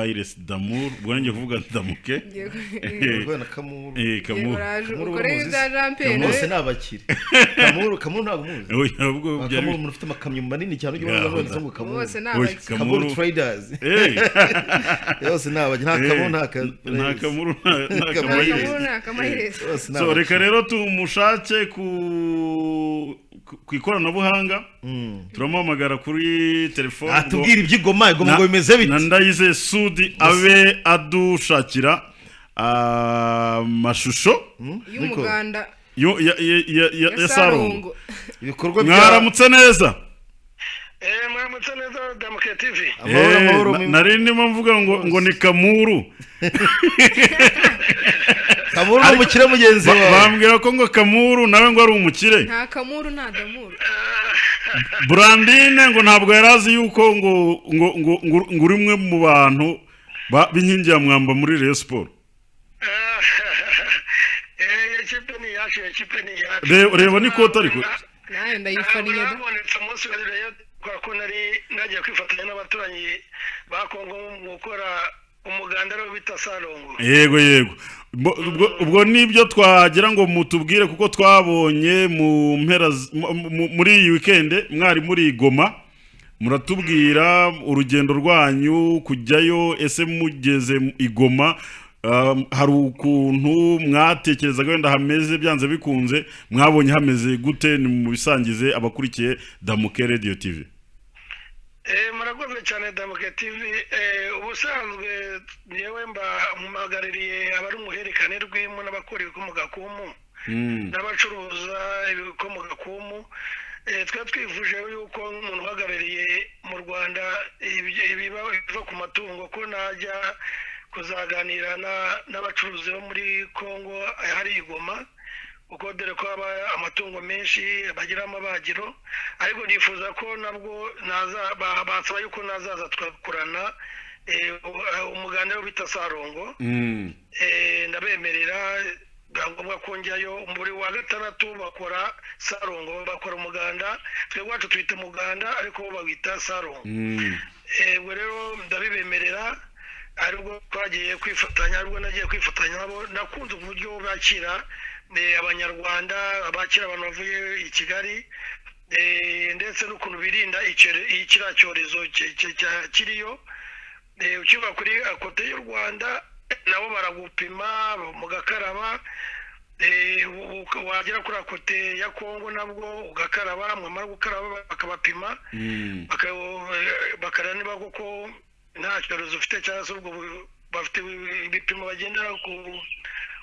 Mayres d'amour bwanjye kuvuga ndamuke Rwena Kamuru Kamuru ukore za Jean-Pierre bose nabakire Kamuru ntabwo muzi ubwo Kamuru umuntu ufite amakamyo manini cyane ujye baza banditse ngo Kamuru bose nabaki Kamuru traders yose nabaki nta Kamuru nta Mayres so reka rero tumushake ku ikoranabuhanga turamuhamagara kuri telefone atubwira iby'igoma ngo bimeze bite Ndayize Sudi abe adushakira amashusho y'umuganda ya Sarongo ibikorwa mwaramutse neza mwaramutse neza Damuke TV nari ndimo mvuga ngo ni Kamuru Kamuru n'umukire mugenzi wawe bambwira ko ngo Kamuru nawe ngo ari umukire nta Kamuru nta Damuru Brandine ngo ntabwo yarazi yuko ngo urimwe mu bantu b'inkingi ya mwamba muri Rayon Sport reba ni kota ariko naye ndayifaniye da nabonetse umunsi wa Rayon ko nari nagiye kwifatanya n'abaturanyi ba Kongo mu gukora umuganda wo bita Sarongo yego ubwo nibyo twagira ngo mutubwire kuko twabonye mu mpera muri iyi weekend mwari muri Goma muratubwira urugendo rwanyu kujyayo ese mugeze Igoma hari ukuntu mwatekerezaga wenda hameze byanze bikunze mwabonye hameze gute ni mu bisangize abakurikiye Damuke Radio TV murakoze cyane Damuke TV ubusanzwe yewe mpagarariye abari umuherekane rw'impu n'abakora ibikomoka ku mpu n'abacuruza ibikomoka ku mpu twari twifuje yuko umuntu uhagarariye mu Rwanda ibiva ku matungo ko najya kuzaganira n'abacuruzi bo muri Kongo hari Igoma uko dore ko amatungo menshi bagira amabagiro ariko nifuza ko nabwo basaba yuko nazaza twakurana umuganda wo bita Sarongo ndabemerera ngombwa ko njyayo muri wa gatandatu bakora Sarongo bakora umuganda twebwe wacu twita umuganda ariko bo bawita Sarongo ubwo rero ndabibemerera aribwo twagiye kwifatanya aribwo nagiye kwifatanya nabo nakunze uburyo bakira abanyarwanda abakira abantu bavuye i Kigali ndetse n'ukuntu birinda ikira cyorezo kiriyo ukiva kuri akote y'u Rwanda nabo baragupima mugakaraba wagera kuri akote ya Kongo nabwo ugakaraba mwamara gukaraba bakabapima bakareba niba koko nta cyorezo ufite cyangwa se ubwo bafite ibipimo bagendera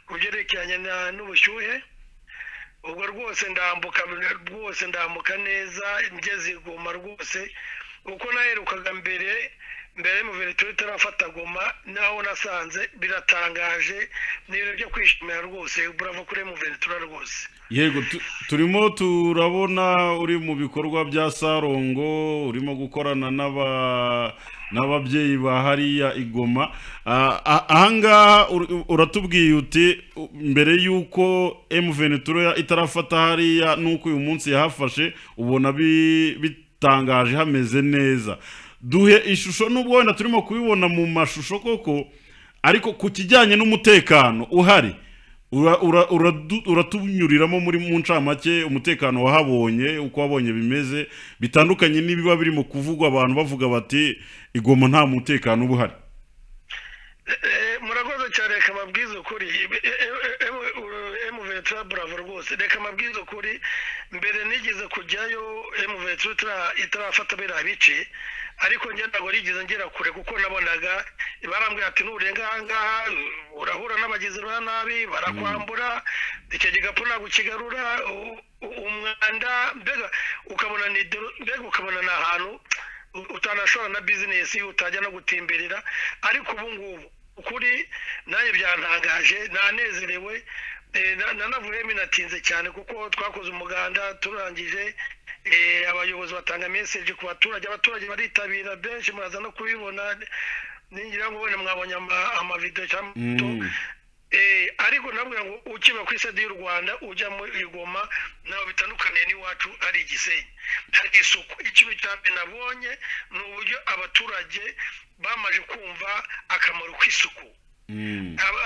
ku byerekeranye n'ubushyuhe ubwo rwose ndambuka neza ngeze Igoma rwose uko naherukaga mbere mu Venezuela itarafata Goma naho nasanze biratangaje n'ibintu byo kwishimira rwose bravo kuri mu Venezuela rwose yego turimo turabona uri mu bikorwa bya Sarongo urimo gukorana n'ababyeyi ba hariya Igoma ahangaha uratubwiye uti mbere yuko M23 itarafata hariya nuko uyu munsi yahafashe ubona bitangaje hameze neza duhe ishusho nubwo wenda turimo kubibona mu mashusho koko ariko ku kijyanye n'umutekano uhari uratunyuriramo muri mu ncamake umutekano wahabonye uko wabonye bimeze bitandukanye n'ibiba birimo kuvugwa abantu bavuga bati Igoma nta mutekano uba uhari murakoze cyane reka mabwiza ukuri M23 bravo rwose reka mabwiza ukuri mbere nigeze kujyayo M23 itarafata bira bice ariko njye ntabwo rigeze ngera kure kuko nabonaga barambwira ati nurenga ahangaha urahura n'abagizi ba nabi barakwambura icyo gigapo ntabwo kigarura umwanda mbega ukabona ni ahantu utanashobora na bizinesi utajya no gutimberera ariko ubu ngubu ukuri nanjye byantangaje nanezerewe nanavuye minatinze cyane kuko twakoze umuganda turangije abayobozi batanga message ku abaturage baritabira benshi muraza no kubibona ningira ngo bone mwabonye amavideo cyangwa ariko nabwo ngo ukiba ku isadi y'u Rwanda ujya mu Igoma naho bitandukaniye n'iwacu ari Igisenyi hari isuku. Ikintu cya mbere nabonye ni uburyo abaturage bamaje kumva akamaro k'isuku.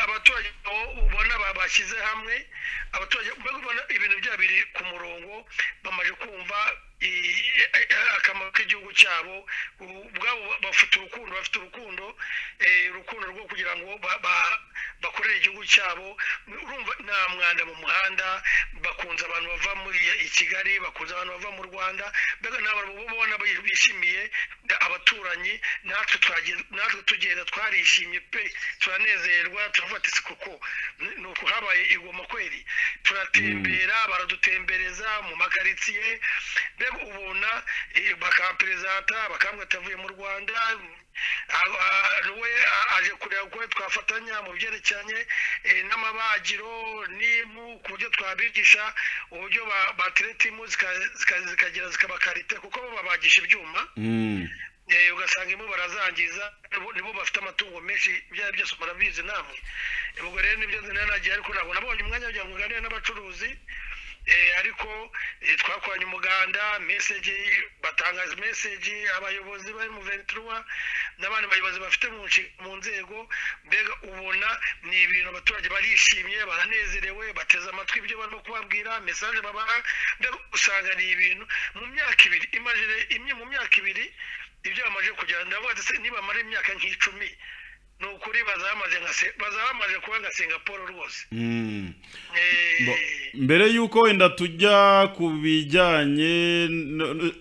Abaturage ubona bashyize hamwe, abaturage babona ibintu byabo biri ku murongo, bamaje kumva akamaro k'igihugu cyabo, ubwabo bafite urukundo rwo kugira ngo bakorere igihugu cyabo. Urumva nta mwanda mu muhanda, bakunze abantu bava muri Kigali, bakunze abantu bava mu Rwanda, mbega n'abantu ubona bishimiye abaturanyi. natwe tugenda twarishimye pe, turanezerwa, turafata isi kuko nuko habaye Igoma kweri. Turatembera, baradutembereza mu makaritsiye, mbega ubona bakaperezanta bakambwa atavuye mu Rwanda, we aje kureba uko twafatanya mu byerekeranye n'amabagiro n'impu, ku buryo twabigisha uburyo batereta impu zikagira zikabakarite, kuko babagisha ibyuma. Ugasanga impu barazangiza, nibo bafite amatungo menshi, byari byose murabizi namwe. Ubwo rero nibyo nanagiye, ariko ntabwo nabonye umwanya kugira ngo nganire n'abacuruzi. Ariko twakoranye umuganda, message batangaza message abayobozi bari mu 23 n'abandi bayobozi bafite mu nzego, mbega ubona ni ibintu abaturage barishimye, baranezerewe, bateze amatwi ibyo barimo kubabwira, message babaha. Mbega usanga ni ibintu mu myaka ibiri, imwe mu myaka ibiri ibyo bamaze kugera, ndavuga ati niba mara imyaka nk'icumi nukuri bazamaje kuba nka Singapore rwose. Mbere yuko wenda tujya ku bijyanye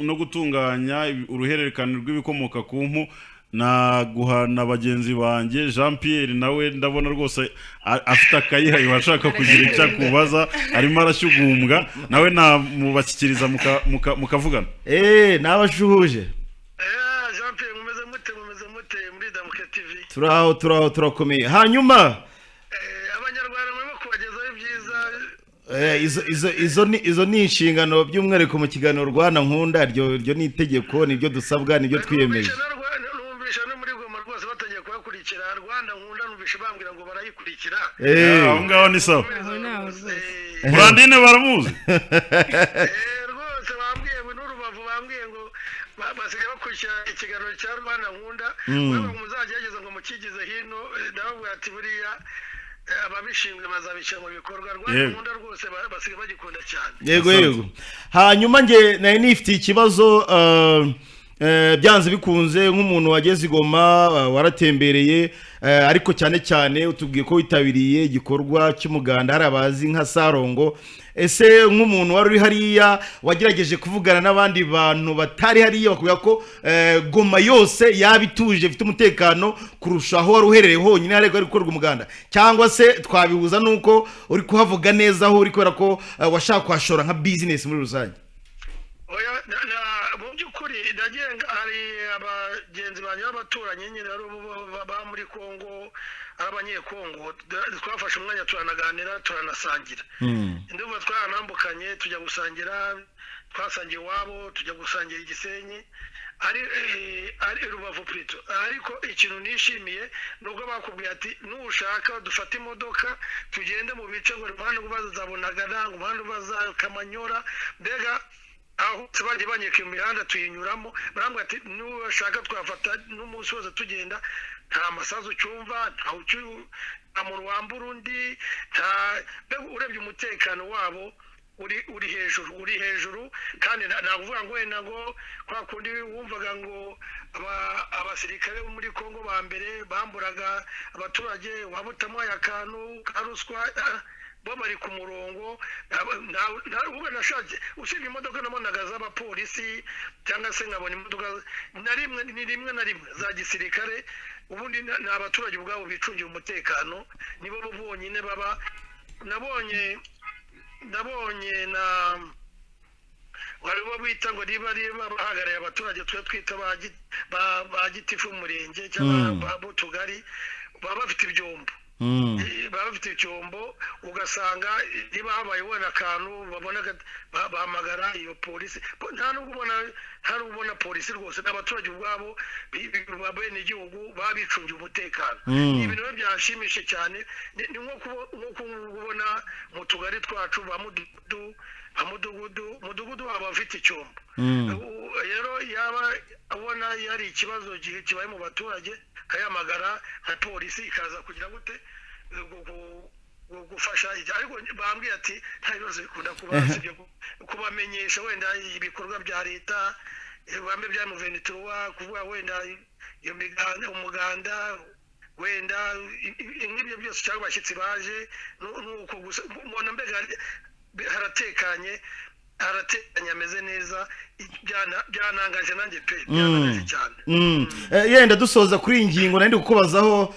no gutunganya uruhererekane rw'ibikomoka ku mpu, naguhana bagenzi banjye Jean Pierre, nawe ndabona rwose afite akayihaye washaka kugira icyo akubaza, arimo arashyugumbwa, nawe namubashyikiriza mukavugana. nabashuhuje. Jean Pierre mumeze mute muri Damuke TV? turakomeye. Hanyuma abanyarwanda barimo kubagezaho ibyiza. izo ni inshingano by'umwihariko mu kiganiro Rwanda Nkunda, ryo ni itegeko, nibyo dusabwa, nibyo twiyemeje. Numvisha no muri Goma rwose batangiye kubakurikira Rwanda Nkunda, numvisha bambwira ngo barayikurikira. Aho ngaho ni sawa. Brandine baramuzi rwose, bambwiye ngo n'Urubavu bambwiye ngo basigaye bakurikira ikiganiro cya Rwanda Nkunda. Wewe muzagerageza ngo mukigize hino, ndababwira ati buriya ababishinzwe bazabishyira mu bikorwa. Rwanda Nkunda rwose basigaye bagikunda cyane. Yego. Hanyuma nge nari nifitiye ikibazo, byanze bikunze nk'umuntu wageze Igoma, waratembereye, ariko cyane utubwiye ko witabiriye igikorwa cy'umuganda, hari abazi nka Sarongo. Ese nk'umuntu wari uri hariya wagerageje kuvugana n'abandi bantu batari hariya, bakubwira ko Goma yose yabituje, ifite umutekano kurusha aho wari uherereye honyine hari gukorwa umuganda, cyangwa se twabihuza nuko uri kuhavuga neza aho uri, kubera ko washaka kwashora nka business muri rusange? Mu by'ukuri hari abagenzi banjye b'abaturanyi nyine ba muri Kongo, abanyekongo, twafashe umwanya turanaganira, turanasangira. Ndumva twaranambukanye tujya gusangira, twasangiye iwabo, tujya gusangira Igisenyi, ari Rubavu Prito. Ariko ikintu nishimiye nubwo bakubwiye ati nushaka dufate imodoka tugende mu bice ngo umuhanda bazabonagana, umuhanda baza Kamanyora, mbega aho bagiye banyeka imihanda tuyinyuramo, barambwira ati nushaka twafata n'umunsi wose tugenda, nta masazu cyumva, nta muntu wambura undi, urebye umutekano wabo uri hejuru. Kandi navuga ngo wenda ngo kwa kundi wumvaga ngo abasirikare bo muri Kongo ba mbere bamburaga abaturage, wabutamuye akantu ka ruswa, bo bari ku murongo. Ubwo nashatse usibye imodoka nabonaga z'abapolisi, cyangwa se nkabona imodoka ni rimwe na rimwe za gisirikare. Ubundi ni abaturage ubwabo bicungira umutekano, nibo bonyine baba. Nabonye na waribo bita ngo niba bahagarariye abaturage twe twita ba gitifu umurenge cyangwa ba tugari, baba bafite ibyombo. Baba bafite icyombo, ugasanga niba habaye wenda akantu babona bahamagara iyo polisi. Nta nubwo ubona hari ubona polisi rwose n'abaturage ubwabo bene igihugu babicungiye umutekano. Ibintu byashimishije cyane ni nko kubona mu tugari twacu ba mudugudu waba afite icyumba. Rero yaba abona yari ikibazo kibaye mu baturage kayamagara nka polisi ikaza kugira gute gufasha, ariko bambwiye ati nta bibazo bikunda kubamenyesha wenda ibikorwa bya leta bambe bya M23 kuvuga wenda iyo umuganda wenda nk'ibyo byose cyangwa abashyitsi baje nuko gusa mbona mbega haratekanye ameze neza, byanangaje nanjye pe byanangaje cyane. Yenda dusoza kuri iyi ngingo nandi kukubazaho,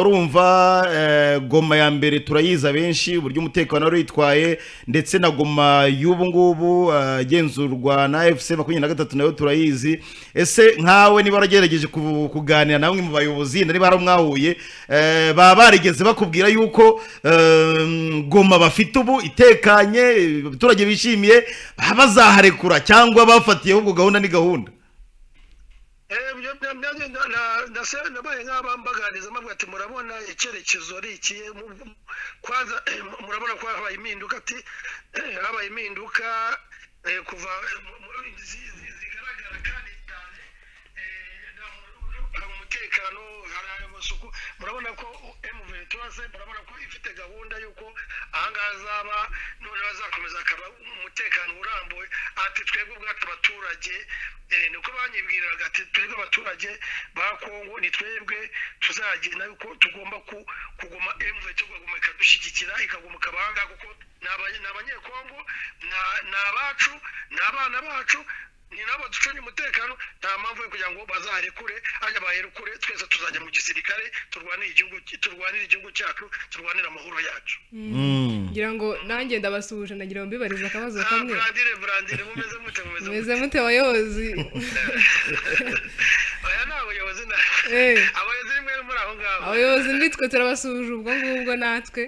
urumva Goma ya mbere turayiza benshi uburyo umutekano wari witwaye, ndetse na Goma y'ubu ngubu genzurwa na FC 23 nayo turayizi. Ese nkawe niba waragerageje kuganira namwe mu bayobozi ndari baramwahuye, baba barigeze bakubwira yuko Goma bafite ubu itekanye, abaturage bishimiye, bazaharekura cyangwa bafatiyeho ubwo gahunda ni gahunda? nabaye nk'abambaganiza mavuga ati murabona icyerekezo ari iki, kwanza murabona ko habaye impinduka, ati habaye impinduka kuva zigaragara kandi cyane, hari umutekano, hari amasuku. Murabona ko M23 murabona ko ifite gahunda yuko ahangaha azaba none bazakomeza akaba umutekano urambuye. Ati twebwe ubwacu abaturage niko banyibwiraga, ati twebwe abaturage ba Kongo ni twebwe tuzagenda yuko tugomba kuguma M23 kuguma ikadushyigikira ikaguma kabanga, kuko n'abanyekongo n'abacu n'abana bacu ni nabo ducunye umutekano. Nta mpamvu yo kugira ngo bazarekure, anya baherekure, twese tuzajya mu gisirikare turwanira igihugu cyacu, turwanira amahoro yacu. ngira ngo nanjye ndabasuhuje, nagira ngo mbibarize akabazo kamwe. Brandire mumeze mute abayobozi? Aya ni abayobozi abayobozi rimwe muri aho ngaho. Abayobozi nitwe turabasuhuje ubwo ngubwo natwe.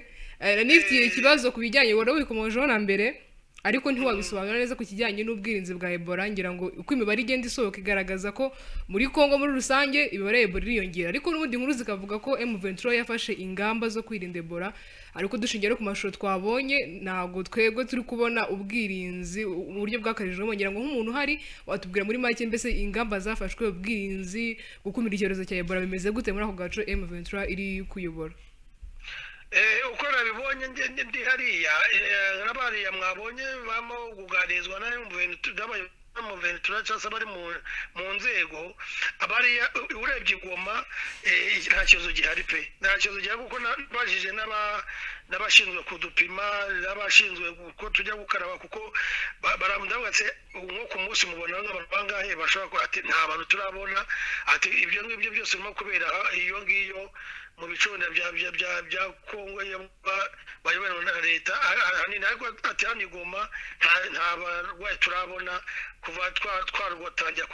Nifitiye ikibazo ku bijyanye wari wikomojeho na mbere, ariko ntiwabisobanura neza ku kijyanye n'ubwirinzi bwa Ebola. Ngira ngo uko imibare igenda isohoka igaragaza ko muri Kongo muri rusange imibare ya Ebola iriyongera, ariko n'ubundi nkuru zikavuga ko M23 yafashe ingamba zo kwirinda Ebola. Ariko dushingiye ku mashusho twabonye, ntabwo twebwe turi kubona ubwirinzi uburyo bwakarijemo. Ngira ngo nk'umuntu hari watubwira muri make mbese ingamba zafashwe, ubwirinzi gukumira icyorezo cya Ebola bimeze gute muri ako gace M23 iri kuyobora? Uko nabibonye ndi hariya n'abariya mwabonye bamo kuganirizwa na M23 cyangwa bari mu nzego, abariya urebye Goma nta kibazo gihari pe, nta kibazo gihari, kuko nabajije n'abashinzwe kudupima, n'abashinzwe ko tujya gukaraba, kuko baramdagatse nko ku munsi mubona nk'abantu bangahe bashobora ati nta bantu turabona, ati ibyo ngibyo byose birimo kubera iyo ngiyo mu bicunda bya Kongo bayoborwa na leta. Ariko ati hano Goma nta barwayi turabona kuva twarwatangira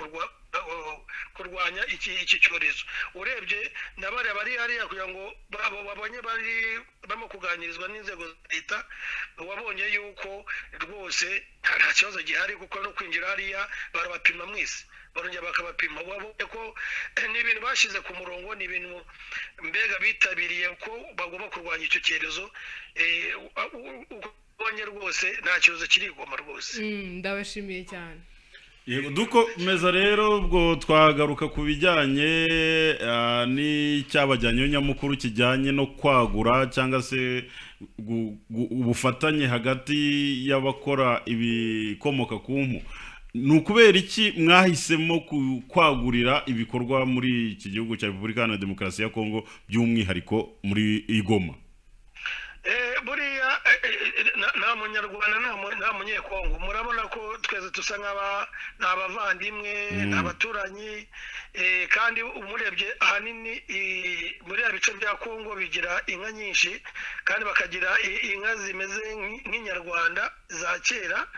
kurwanya iki cyorezo. Urebye nabari bari hariya kugira ngo babonye barimo kuganirizwa n'inzego za leta, wabonye yuko rwose nta kibazo gihari, kuko no kwinjira hariya barabapima mwese, barongera bakabapima. Wabonye ko ni ibintu bashyize ku murongo, ni ibintu mbega bitabiriye ko bagomba kurwanya icyo cyorezo. Ubonye rwose nta kibazo kiri Goma rwose. Ndabashimiye cyane. Yego dukomeza rero, ubwo twagaruka ku bijyanye n'icyabajyanye nyamukuru kijyanye no kwagura cyangwa se ubufatanye hagati y'abakora ibikomoka ku mpu. Ni ukubera iki mwahisemo kwagurira ibikorwa muri iki gihugu cya Repubulika Iharanira Demokarasi ya Kongo, by'umwihariko muri Goma? Buriya nta munyarwanda nta munyekongo, murabona ko twese dusa n'abavandimwe n'abaturanyi, kandi umurebye ahanini muri ya bice bya Kongo bigira inka nyinshi, kandi bakagira inka zimeze nk'inyarwanda za kera.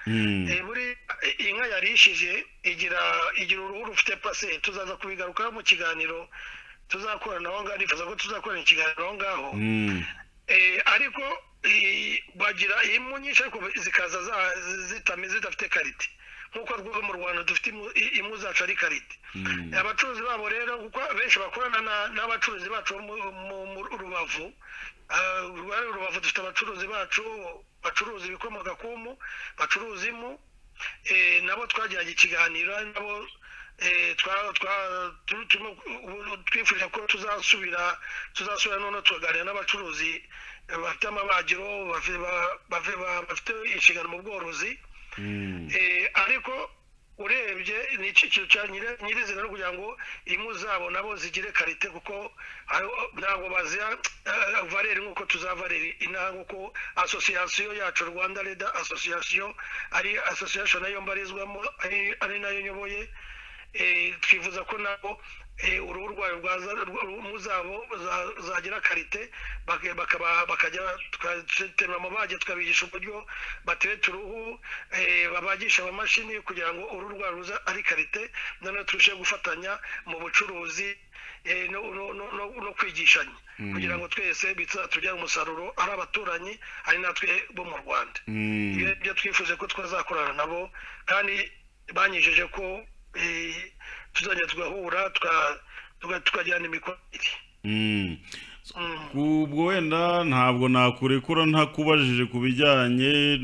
Muri inka yarishije igira uruhu rufite pase, tuzaza kubigarukaho mu kiganiro tuzakorana aho ngaho, nifuza ko tuzakorana ikiganiro aho ngaho. Ariko bagira impu nyinshi ariko zikaza zidafite karite. nk'uko rwo mu Rwanda dufite impu zacu ari karite. Abacuruzi babo rero kuko benshi bakorana n'abacuruzi bacu mu Rubavu, Rubavu dufite abacuruzi bacu bacuruza ibikomoka ku mpu, bacuruza impu, nabo twagiranye ikiganiro nabo twifuje ko tuzasubira none tukaganira n'abacuruzi bafite amabagiro bafite inshingano mu bworozi, ariko urebye ni icyiciro cya nyirizina no kugira ngo impu zabo nabo zigire karite, kuko ntabwo baziha valeri nk'uko tuzavareri inaha, nk'uko asosiyasiyo yacu Rwanda Leather Association ari association nayo mbarizwamo ari nayo nyoboye. Twifuza ko nabo uruhu rwayo muzabo zagira karite, bakajya tugaterura amabage tukabigisha uburyo batereta uruhu, babagisha amamashini kugira ngo uruhu rwayo ruza ari karite, noneho turusheho gufatanya mu bucuruzi no kwigishanya kugira ngo twese tubyare umusaruro ari abaturanyi ari natwe bo mu Rwanda. Ibyo twifuze ko twazakorana nabo, kandi banyijeje ko tuzajya tugahura tukagirana imikoranire. Ubwo wenda ntabwo nakurekura ntakubajije ku bijyanye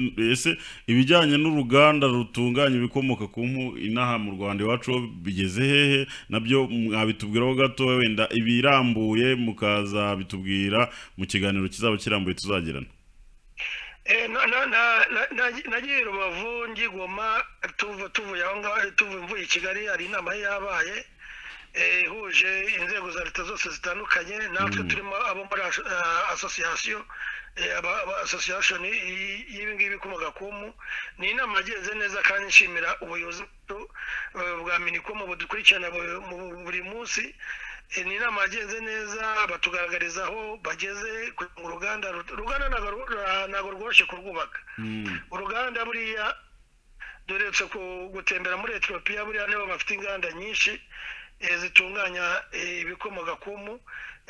ibijyanye n'uruganda rutunganya ibikomoka ku mpu inaha mu Rwanda iwacu bigeze hehe, nabyo mwabitubwiraho gato, wenda ibirambuye mukaza bitubwira mu kiganiro kizaba kirambuye tuzagirana. Nagiye Rubavu ngigoma tuvuye aho ngaho mvuye i Kigali, hari inama yabaye ihuje inzego za leta zose zitandukanye, natwe turimo abo muri association y'ibi ngibi bikomoka ku mpu. Ni inama yagenze neza kandi nshimira ubuyobozi bwa Minicom budukurikirana buri munsi. Ni inama yagenze neza, batugaragariza aho bageze mu ruganda ntabwo rworoshye kurwubaka. Uruganda buriya duretse gutembera muri Ethiopia, buriya nibo bafite inganda nyinshi zitunganya ibikomoka ku mpu,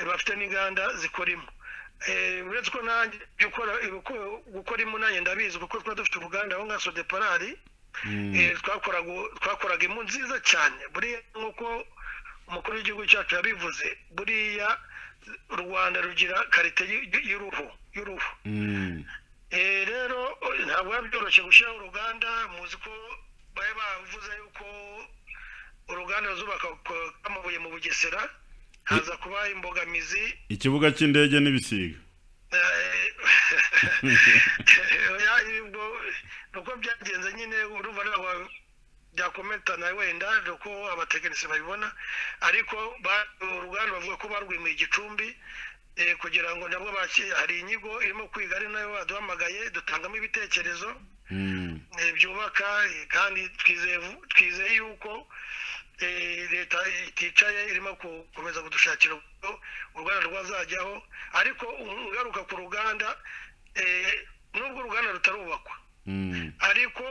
bafite n'inganda zikora impu. Uretse ko nanjye gukora impu nanjye ndabizi, kuko twari dufite uruganda aho nka Sodeparari, twakoraga impu nziza cyane. Buriya nk'uko umukuru w'igihugu cyacu yabivuze, buriya u Rwanda rugira karite y'uruhu. Rero ntabwo biba byoroshye gushyiraho uruganda. Muzi ko bari bavuze yuko uruganda ruzubaka amabuye mu Bugesera, haza kuba imbogamizi ikibuga cy'indege n'ibisiga. Nuko byagenze nyine, urumva ntabwo byakometana wenda nuko abatekinisiye babibona, ariko uruganda bavuga ko barwimiye Gicumbi kugira ngo nabwo hari inyigo irimo kwiga, ari nayo baduhamagaye dutangamo ibitekerezo byubaka, kandi twizeye yuko leta iticaye irimo gukomeza kudushakira uruganda rwazajyaho. Ariko ngaruka ku ruganda, nubwo uruganda rutarubakwa, ariko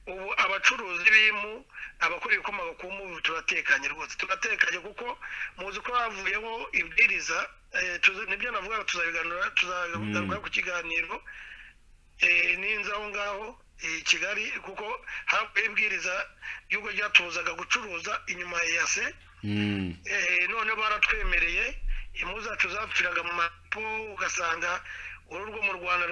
ubu abacuruzi b'impu, abakora ibikomoka ku mpu turatekanye rwose, turatekanye, kuko muzi ko havuyeho ibwiriza, nibyo navuga tuzagaruka ku kiganiro n'inzu aho ngaho i Kigali, kuko havuye ibwiriza y'uko ryatubuzaga gucuruza inyuma ya se. None baratwemereye, impu zacu zapfiraga mu mapo, ugasanga uru rwo mu Rwanda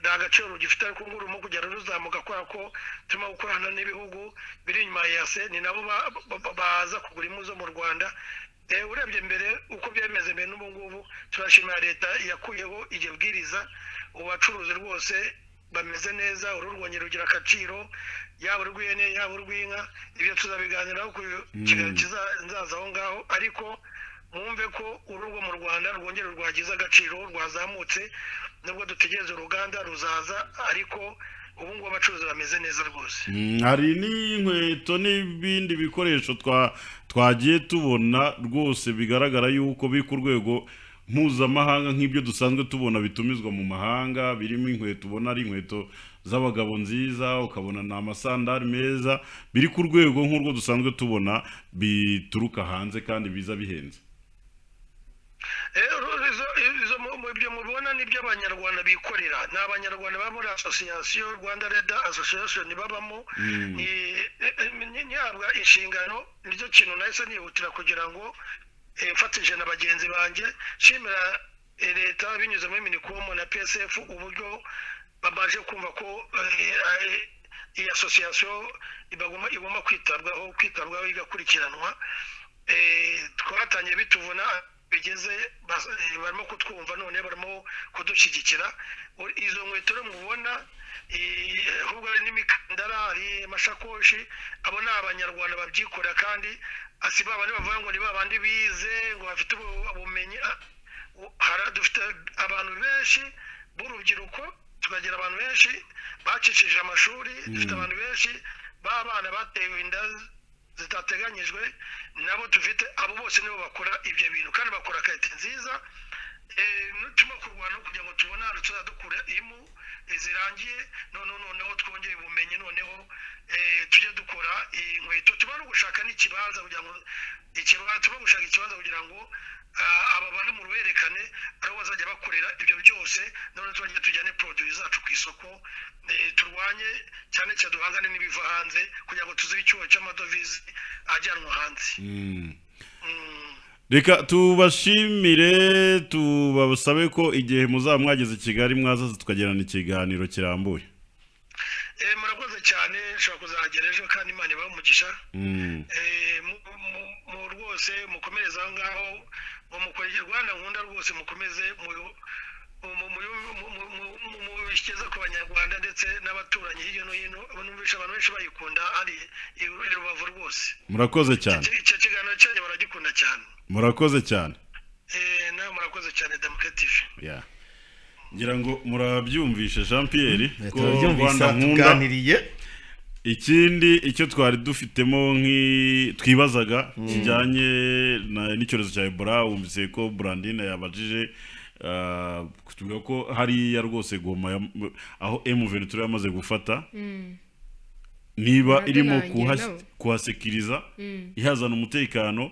nta gaciro rugifite, ariko ngo urimo kugera ruzamuka, kubera ko turimo gukorana n'ibihugu biri inyuma ya se, ni nabo baza kugura impu zo mu Rwanda. Urebye mbere uko byemeze mbere n'ubu ngubu, turashimira leta yakuyeho iryo bwiriza. Ubu bacuruzi rwose bameze neza, uruhu rwongera rugira agaciro, yaba urw'ihene yaba urw'inka. Ibyo tuzabiganiraho ku kiganiro kizaza aho ngaho, ariko mwumve ko uruhu rwo mu Rwanda rwongera rwagize agaciro, rwazamutse. Nubwo dutegereza uruganda ruzaza, ariko ubu ngubu abacuruzi bameze neza rwose. Hari n'inkweto n'ibindi bikoresho twagiye tubona rwose bigaragara yuko biri ku rwego mpuzamahanga, nk'ibyo dusanzwe tubona bitumizwa mu mahanga, birimo inkweto ubona ari inkweto z'abagabo nziza, ukabona ni amasandari meza, biri ku rwego nk'urwo dusanzwe tubona bituruka hanze kandi biza bihenze. izo ibyo mubona nibyo abanyarwanda bikorera, ni abanyarwanda baba muri association Rwanda Reda Association babamo, ntihabwa inshingano. Nicyo kintu nahise nihutira kugira ngo mfatije na bagenzi banjye, nshimira leta binyuze muri Minicom na PSF uburyo bamaze kumva ko iyi association igomba kwitabwaho igakurikiranwa. Twatangiye bituvuna bigeze barimo kutwumva, none barimo kudushyigikira. Izo nkweto mubona ahubwo ari n'imikandara, hari amashakoshi, abo ni abanyarwanda babyikorera, kandi si babandi bavuga ngo ni babandi bize ngo bafite ubumenyi. Dufite abantu benshi b'urubyiruko, tukagira abantu benshi bacishije amashuri, dufite abantu benshi b'abana batewe inda zitateganyijwe, nabo dufite abo bose nibo bakora ibyo bintu, kandi bakora karite nziza. Turimo kurwana kugira ngo tubone ahantu tuzadukura imu zirangiye, noneho twongeye ubumenyi, noneho tujye dukora inkweto. tuba no gushaka n'ikibanza kugira ngo tuba gushaka ikibanza kugira ngo aba bari mu ruhererekane aribo bazajya bakorera ibyo byose, noneho tujyane produit zacu ku isoko, turwanye cyane cyane duhangane n'ibiva hanze kugira ngo tuzibe icyuho cy'amadovize ajyanwa hanze. Reka tubashimire, tubasabe ko igihe muzaba mwageze Kigali mwazaza tukagirana ikiganiro kirambuye. Murakoze cyane, nshobora kuzagera ejo kandi Imana ibahe umugisha. Mu rwose mukomereze aho ngaho, mukorera Rwanda nkunda rwose, mukomeze mubishyize ku banyarwanda ndetse n'abaturanyi hirya no hino. Numvisha abantu benshi bayikunda ari i Rubavu rwose. Murakoze cyane. Icyo kiganiro cyanyu baragikunda cyane. Murakoze cyane. Nawe murakoze cyane Damuke TV. Ngira ngo murabyumvishe Jean Pierre ko Rwanda nkunda. Ikindi icyo twari dufitemo twibazaga kijyanye n'icyorezo cya Ebola, wumvise ko Brandine yabajije kutuvuga ko hariya rwose Goma aho M23 yamaze gufata, niba irimo kuhasekiriza ihazana umutekano,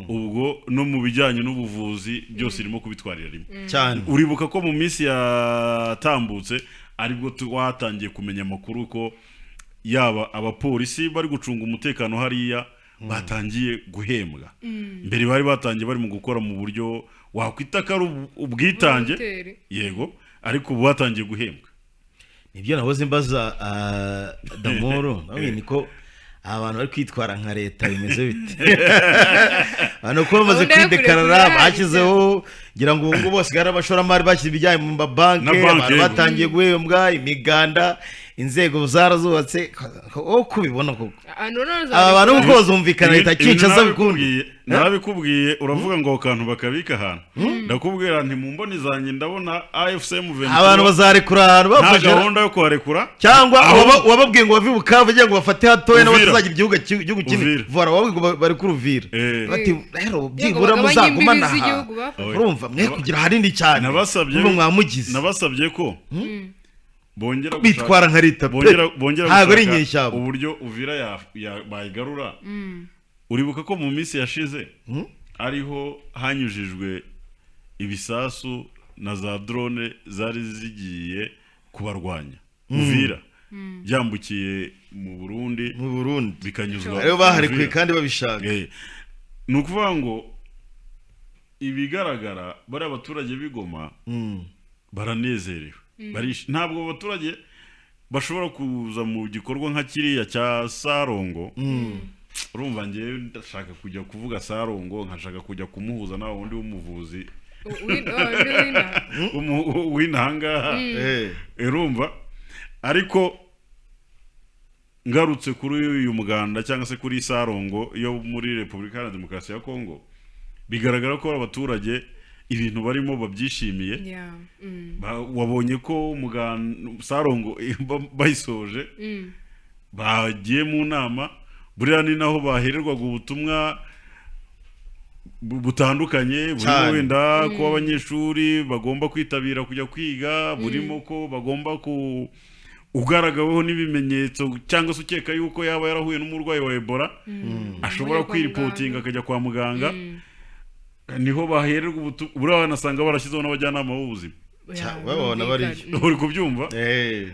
ubwo no mu bijyanye n'ubuvuzi byose irimo kubitwarira rimwe cyane. Uribuka ko mu minsi yatambutse aribwo twatangiye kumenya amakuru ko yaba abapolisi bari gucunga umutekano hariya batangiye guhembwa. Mbere bari batangiye bari mu gukora mu buryo wakwita ko ari ubwitange, yego, ariko ubu batangiye guhembwa. Nibyo nahoze mbaza Damoro, nawe niko abantu bari kwitwara nka leta bimeze bite? Hano ko bamaze kwidekarara, bashyizeho ngira ngo ngo bose gara abashoramari bashyize ibijyanye mu banki, abantu batangiye guhembwa, imiganda, inzego zarazubatse. Uko ubibona koko aba bantu uko bazumvikana leta Kinshasa bikundi. Narabikubwiye, uravuga ngo akantu bakabika ahantu, ndakubwira nti mu mboni zanjye ndabona AFC M23 abantu bazarekura ahantu bafashe gahunda yo kuharekura, cyangwa wababwiye ngo bavi Bukavu cyangwa ngo bafate hatoya n'abatazagira igihugu kinini vora, wababwiye ngo bari kuruvira bati rero byibura muzagumana aha. Urumva mwe kugira harindi cyane, nabasabye ko bongera bitwara nka leta, bongera gushaka uburyo Uvira bayigarura. Uribuka ko mu minsi yashize ariho hanyujijwe ibisasu na za drone zari zigiye kubarwanya Uvira, byambukiye mu Burundi bikanyuzwa, rero baharekuye kandi babishaka. Ni ukuvuga ngo ibigaragara bari abaturage b'Igoma baranezerewe, ntabwo abaturage bashobora kuza mu gikorwa nka kiriya cya Sarongo. Urumva ngewe ndashaka kujya kuvuga Sarongo, nkashaka kujya kumuhuza nawe wundi w'umuvuzi w'intangaha, urumva. Ariko ngarutse kuri uyu muganda cyangwa se kuri Sarongo yo muri Repubulika ya Demokarasi ya Kongo, bigaragara ko abaturage ibintu barimo babyishimiye. Wabonye ko Sarongo bayisoje bagiye mu nama, buriya ni naho bahererwaga ubutumwa butandukanye, burimo wenda ko abanyeshuri bagomba kwitabira kujya kwiga, burimo ko bagomba ugaragaweho n'ibimenyetso cyangwa se ukeka yuko yaba yarahuye n'umurwayi wa Ebola ashobora kwiripotinga akajya kwa muganga. niho bahererwa buriya banasanga barashyizeho n'abajyanama b'ubuzima babona bari uri kubyumva eh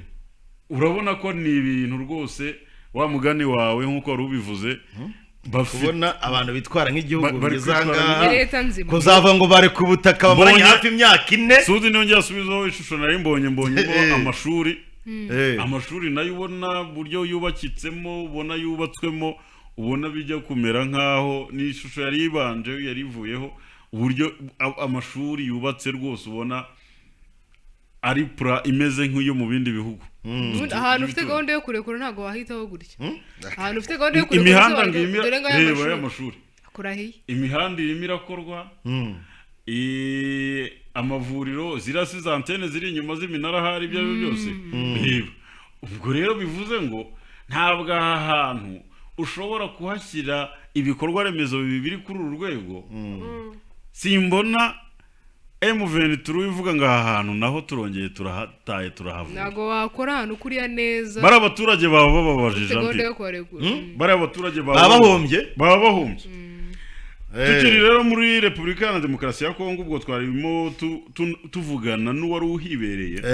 urabona ko ni ibintu rwose wa mugani wawe nk'uko wari ubivuze kubona abantu bitwara nk'igihugu ni leta nzima kuzava ngo bare ku butaka bamaranye hafi imyaka 4 suzi niyo njyasubizaho ishusho nari mbonyemo amashuri eh amashuri nayo ubona buryo yubakitsemo ubona yubatswemo ubona bijya kumera nkaho ni ishusho yari ibanje yari ivuyeho uburyo amashuri yubatse rwose ubona ari pra imeze nk'iyo mu bindi bihugu ahantu ufite gahunda yo kurekura ntago wahitaho gutya ahantu ufite gahunda yo kurekura imihanda ngimira reba y'amashuri akurahiye imihanda irimo irakorwa amavuriro zirasi za antene ziri inyuma z'iminara hari ibyo byose reba ubwo rero bivuze ngo ntabwo aha hantu ushobora kuhashyira ibikorwa remezo bibiri kuri uru rwego simbona M23 ivuga ngo aha hantu naho turongeye turahataye turahavuye ntago wakora ahantu kuriya neza bari abaturage baba bababajije bari abaturage baba bahombye tukiri rero muri Repubulika ya Demokarasi ya Kongo ubwo twarimo tuvugana n'uwari uhibereye